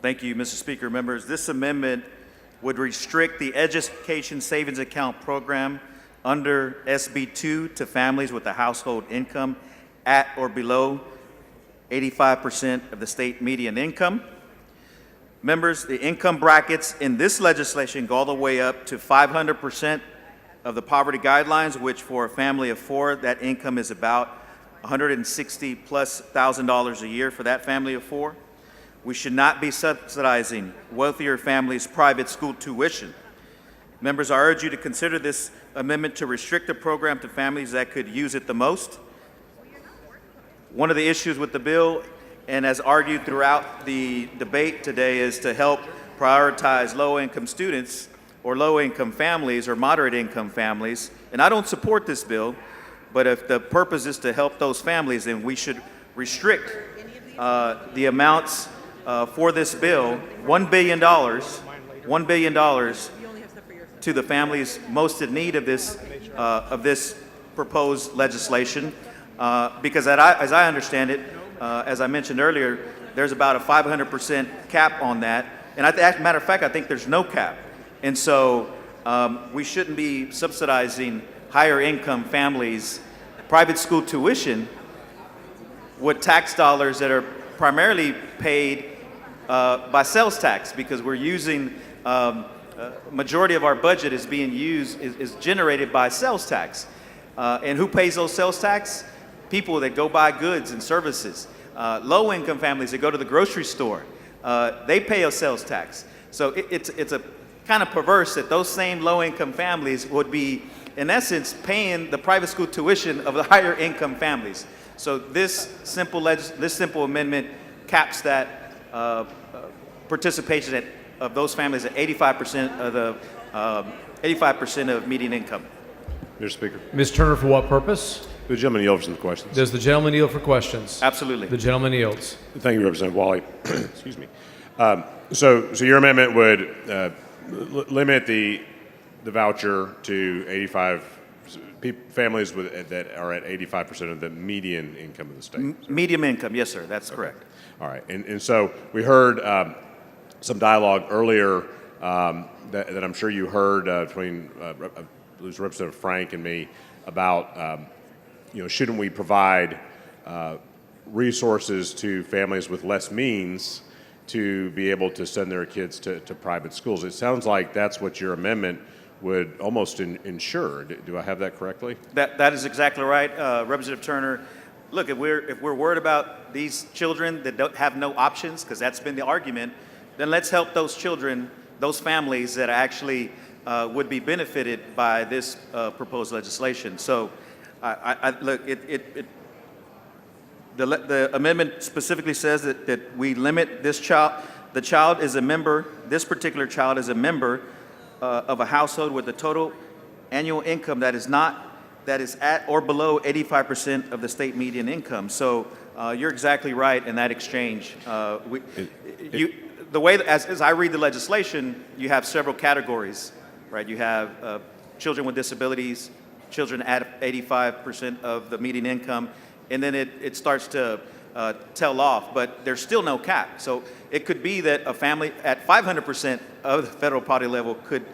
Thank you, Mr. Speaker. Members, this amendment would restrict the Education Savings Account program under SB 2 to families with a household income at or below 85% of the state median income. Members, the income brackets in this legislation go all the way up to 500% of the poverty guidelines, which for a family of four, that income is about $160,000+ a year for that family of four. We should not be subsidizing wealthier families' private school tuition. Members, I urge you to consider this amendment to restrict the program to families that could use it the most. One of the issues with the bill, and as argued throughout the debate today, is to help prioritize low-income students or low-income families or moderate-income families. And I don't support this bill, but if the purpose is to help those families, then we should restrict the amounts for this bill, $1 billion to the families most in need of this proposed legislation, because as I understand it, as I mentioned earlier, there's about a 500% cap on that, and as a matter of fact, I think there's no cap, and so we shouldn't be subsidizing higher income families' private school tuition with tax dollars that are primarily paid by sales tax, because we're using majority of our budget is being used is generated by sales tax, and who pays those sales tax? People that go buy goods and services. Low-income families that go to the grocery store, they pay a sales tax. So it's a kind of perverse that those same low-income families would be, in essence, paying the private school tuition of the higher-income families. So this simple amendment caps that participation of those families at 85% of the 85% of median income. Mr. Speaker. Ms. Turner, for what purpose? The gentleman yield for some questions. Does the gentleman yield for questions? Absolutely. The gentleman yields. Thank you, Representative Walle. Excuse me. So your amendment would limit the voucher to 85 families that are at 85% of the median income of the state. Medium income, yes, sir. That's correct. All right, and so we heard some dialogue earlier that I'm sure you heard between Representative Frank and me about shouldn't we provide resources to families with less means to be able to send their kids to private schools. It sounds like that's what your amendment would almost ensure. Do I have that correctly? That is exactly right, Representative Turner. Look, if we're worried about these children that don't have no options, because that's been the argument, then let's help those children, those families that actually would be benefited by this proposed legislation. So, look, the amendment specifically says that we limit this child. The child is a member. This particular child is a member of a household with a total annual income that is at or below 85% of the state median income. So you're exactly right in that exchange. The way as I read the legislation, you have several categories, right? You have children with disabilities, children at 85% of the median income, and then it starts to tail off, but there's still no cap. So it could be that a family at 500% of the federal poverty level could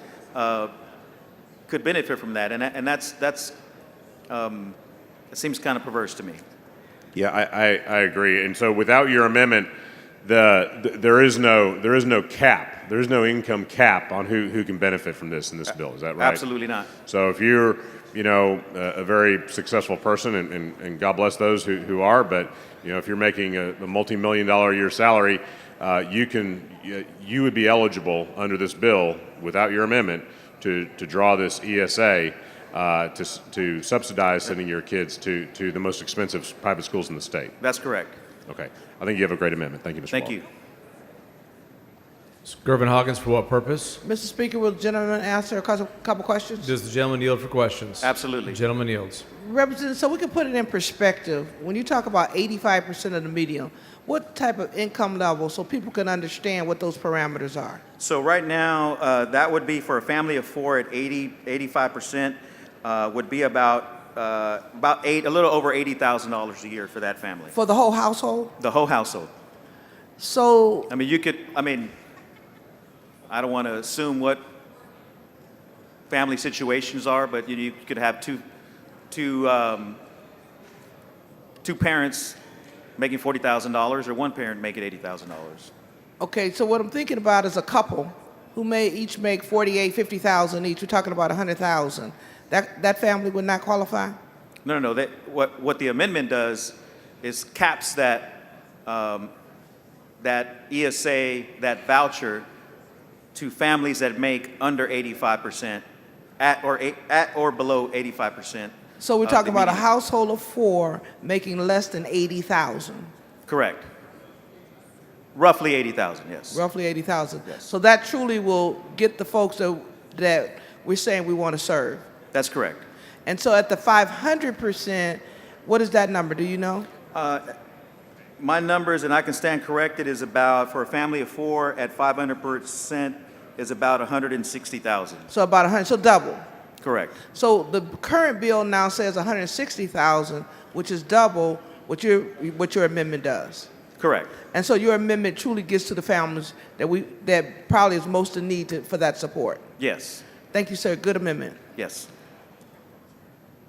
benefit from that, and that's it seems kind of perverse to me. Yeah, I agree. And so without your amendment, there is no cap. There is no income cap on who can benefit from this in this bill. Is that right? Absolutely not. So if you're a very successful person, and God bless those who are, but if you're making a multi-million-dollar a year salary, you would be eligible under this bill without your amendment to draw this ESA to subsidize sending your kids to the most expensive private schools in the state. That's correct. Okay. I think you have a great amendment. Thank you, Mr. Thank Walle. you. Gervin-Hawkins, for what purpose? Mr. Speaker, will the gentleman answer a couple questions? Does the gentleman yield for questions? Absolutely. The gentleman yields. Representative, so we can put it in perspective, when you talk about 85% of the median, what type of income level, so people can understand what those parameters are? So right now, that would be for a family of four at 85%, would be about a little over $80,000 a year for that family. For the whole household? The whole household. So, I mean, you could, I mean, I don't want to assume what family situations are, but you could have two parents making $40,000 or one parent making $80,000. okay, so what I'm thinking about is a couple who may each make 48, 50,000 each. We're talking about 100,000. That family would not qualify? No. What the amendment does is caps that that ESA, that voucher, to families that make under 85%, at or below 85%. So we're of talking the about a median. household of 4 making less than 80,000, Correct. Roughly 80,000. Yes. roughly 80,000. Yes. So that truly will get the folks that we're saying we want to serve. That's correct. And so at the 500%, what is that number? Do you know? My numbers, and I can stand corrected, is about, for a family of 4 at 500%, is about 160,000. So about 100, so double. Correct. So the current bill now says 160,000, which is double what your amendment does. Correct. And so your amendment truly gets to the families that probably is most in need for that support. Yes. Thank you, sir. Good amendment. Yes.